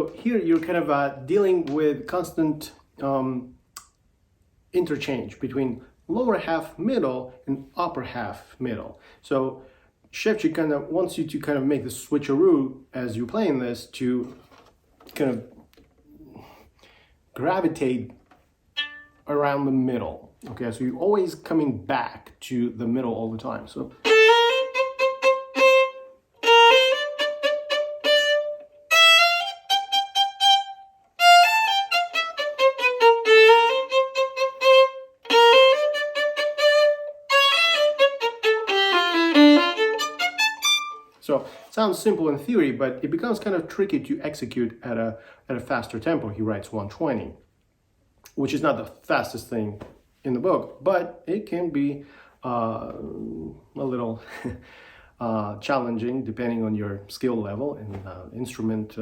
So here you're kind of dealing with constant interchange between lower half middle and upper half middle. So Sevcik kind of wants you to kind of make the switcheroo as you're playing this to kind of gravitate around the middle. Okay, so you're always coming back to the middle all the time. So So it sounds simple in theory, but it becomes kind of tricky to execute at a faster tempo. He writes 120, which is not the fastest thing in the book, but it can be a little challenging depending on your skill level and instrument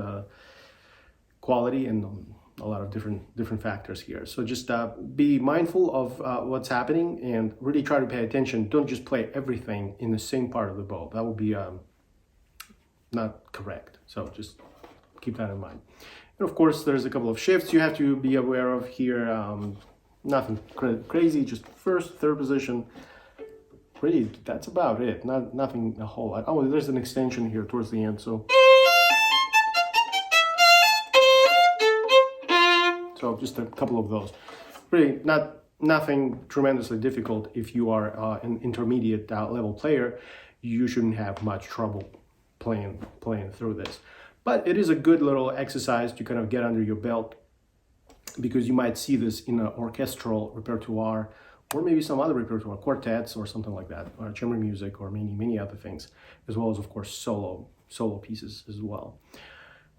quality and a lot of different factors here. So just be mindful of what's happening and really try to pay attention. Don't just play everything in the same part of the bow. That would be not correct. So just keep that in mind. And of course, there's a couple of shifts you have to be aware of here. Nothing crazy, just first, third position. Really, that's about it. Nothing a whole lot. Oh, there's an extension here towards the end. So just a couple of those. Really, nothing tremendously difficult. If you are an intermediate level player, you shouldn't have much trouble playing through this. But it is a good little exercise to kind of get under your belt, because you might see this in an orchestral repertoire or maybe some other repertoire, quartets or something like that, or chamber music or many other things, as well as of course solo pieces as well.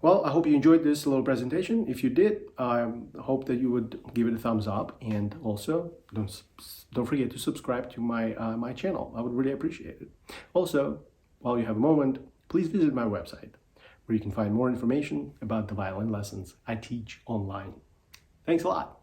Well, I hope you enjoyed this little presentation. If you did, I hope that you would give it a thumbs up, and also don't forget to subscribe to my channel. I would really appreciate it. Also, while you have a moment, please visit my website, where you can find more information about the violin lessons I teach online. Thanks a lot.